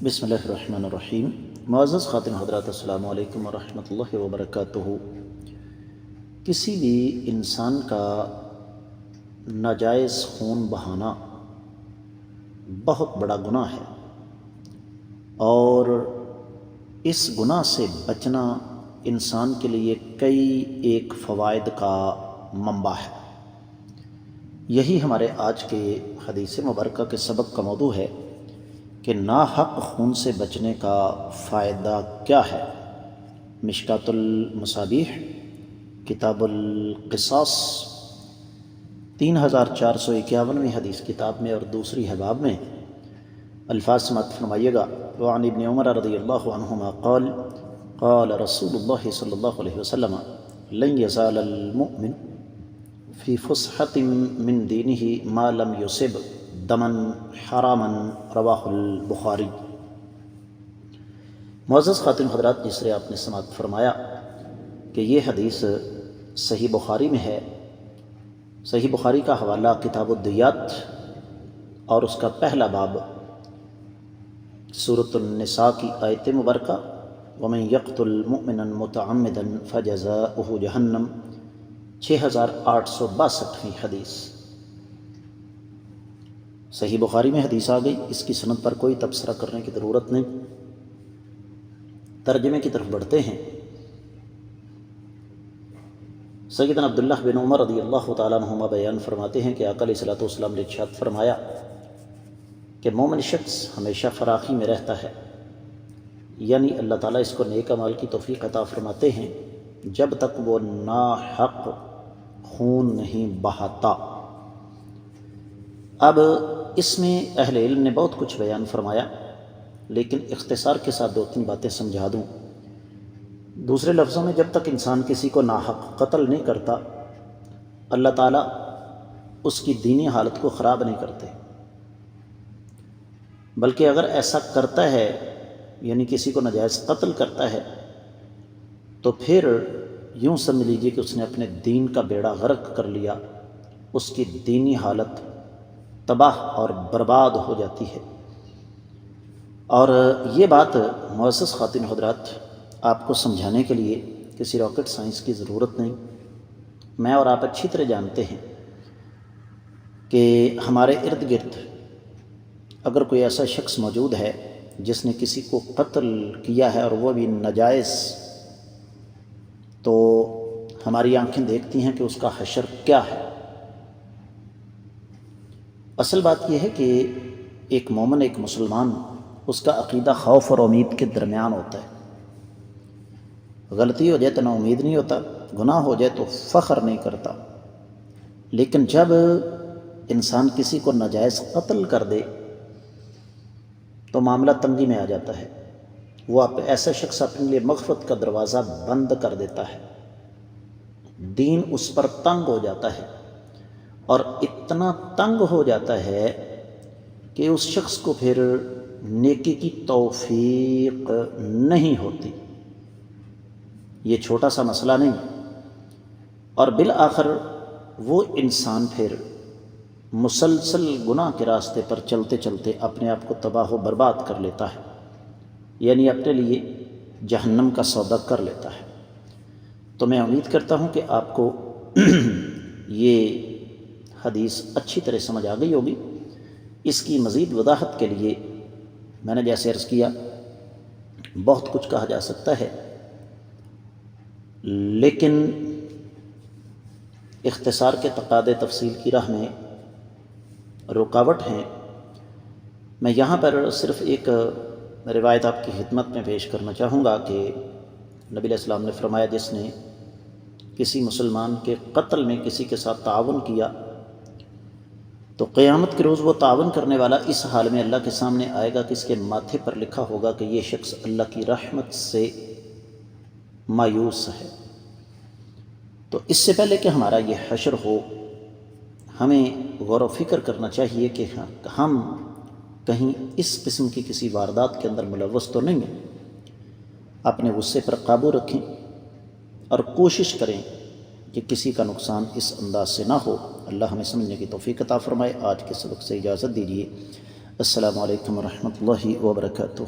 بسم اللہ الرحمن الرحیم۔ معزز خواتین حضرات، السلام علیکم ورحمۃ اللہ وبرکاتہ۔ کسی بھی انسان کا ناجائز خون بہانا بہت بڑا گناہ ہے، اور اس گناہ سے بچنا انسان کے لیے کئی ایک فوائد کا منبع ہے۔ یہی ہمارے آج کے حدیث مبارکہ کے سبق کا موضوع ہے کہ ناحق خون سے بچنے کا فائدہ کیا ہے۔ مشکات المصابیح کتاب القصاص 3451ویں حدیث کتاب میں اور دوسری حباب میں الفاظ سماعت فرمائیے گا۔ وعن ابن عمر رضی اللہ عنہما قال قال رسول اللہ صلی اللہ علیہ وسلم لن يزال المؤمن فی فسحۃ من دینہ ما لم یصب دما حراما رواہ البخاری۔ معزز خواتین حضرات، جس سے آپ نے سماعت فرمایا کہ یہ حدیث صحیح بخاری میں ہے۔ صحیح بخاری کا حوالہ کتاب الدیات اور اس کا پہلا باب سورۃ النساء کی آیت مبارکہ ومن یقتل مؤمنا متعمدا فجزاؤہ جہنم 6862ویں حدیث۔ صحیح بخاری میں حدیث آ گئی، اس کی سند پر کوئی تبصرہ کرنے کی ضرورت نہیں۔ ترجمے کی طرف بڑھتے ہیں۔ سیدنا عبداللہ بن عمر رضی اللہ تعالیٰ عنہما بیان فرماتے ہیں کہ آقا علیہ الصلوۃ والسلام نے ارشاد فرمایا کہ مومن شخص ہمیشہ فراخی میں رہتا ہے، یعنی اللہ تعالیٰ اس کو نیک اعمال کی توفیق عطا فرماتے ہیں جب تک وہ ناحق خون نہیں بہاتا۔ اب اس میں اہل علم نے بہت کچھ بیان فرمایا، لیکن اختصار کے ساتھ 2-3 باتیں سمجھا دوں۔ دوسرے لفظوں میں، جب تک انسان کسی کو ناحق قتل نہیں کرتا، اللہ تعالیٰ اس کی دینی حالت کو خراب نہیں کرتے، بلکہ اگر ایسا کرتا ہے، یعنی کسی کو ناجائز قتل کرتا ہے، تو پھر یوں سمجھ لیجیے کہ اس نے اپنے دین کا بیڑا غرق کر لیا، اس کی دینی حالت تباہ اور برباد ہو جاتی ہے۔ اور یہ بات معزز خواتین حضرات آپ کو سمجھانے کے لیے کسی راکٹ سائنس کی ضرورت نہیں۔ میں اور آپ اچھی طرح جانتے ہیں کہ ہمارے ارد گرد اگر کوئی ایسا شخص موجود ہے جس نے کسی کو قتل کیا ہے اور وہ بھی ناجائز، تو ہماری آنکھیں دیکھتی ہیں کہ اس کا حشر کیا ہے۔ اصل بات یہ ہے کہ ایک مومن، ایک مسلمان، اس کا عقیدہ خوف اور امید کے درمیان ہوتا ہے۔ غلطی ہو جائے تو نا امید نہیں ہوتا، گناہ ہو جائے تو فخر نہیں کرتا، لیکن جب انسان کسی کو ناجائز قتل کر دے تو معاملہ تنگی میں آ جاتا ہے۔ وہ ایسا شخص اپنے لیے مغفرت کا دروازہ بند کر دیتا ہے، دین اس پر تنگ ہو جاتا ہے، اور اتنا تنگ ہو جاتا ہے کہ اس شخص کو پھر نیکی کی توفیق نہیں ہوتی۔ یہ چھوٹا سا مسئلہ نہیں، اور بالآخر وہ انسان پھر مسلسل گناہ کے راستے پر چلتے چلتے اپنے آپ کو تباہ و برباد کر لیتا ہے، یعنی اپنے لیے جہنم کا سودا کر لیتا ہے۔ تو میں امید کرتا ہوں کہ آپ کو یہ حدیث اچھی طرح سمجھ آ گئی ہوگی۔ اس کی مزید وضاحت کے لیے میں نے جیسے عرض کیا، بہت کچھ کہا جا سکتا ہے، لیکن اختصار کے تقاضے تفصیل کی راہ میں رکاوٹ ہیں۔ میں یہاں پر صرف ایک روایت آپ کی خدمت میں پیش کرنا چاہوں گا کہ نبی علیہ السلام نے فرمایا، جس نے کسی مسلمان کے قتل میں کسی کے ساتھ تعاون کیا تو قیامت کے روز وہ تعاون کرنے والا اس حال میں اللہ کے سامنے آئے گا کہ اس کے ماتھے پر لکھا ہوگا کہ یہ شخص اللہ کی رحمت سے مایوس ہے۔ تو اس سے پہلے کہ ہمارا یہ حشر ہو، ہمیں غور و فکر کرنا چاہیے کہ ہم کہیں اس قسم کی کسی واردات کے اندر ملوث تو نہیں ہیں۔ اپنے غصے پر قابو رکھیں اور کوشش کریں کہ کسی کا نقصان اس انداز سے نہ ہو۔ اللہ ہمیں سمجھنے کی توفیق عطا فرمائے۔ آج کے سبق سے اجازت دیجیے۔ السلام علیکم ورحمۃ اللہ وبرکاتہ.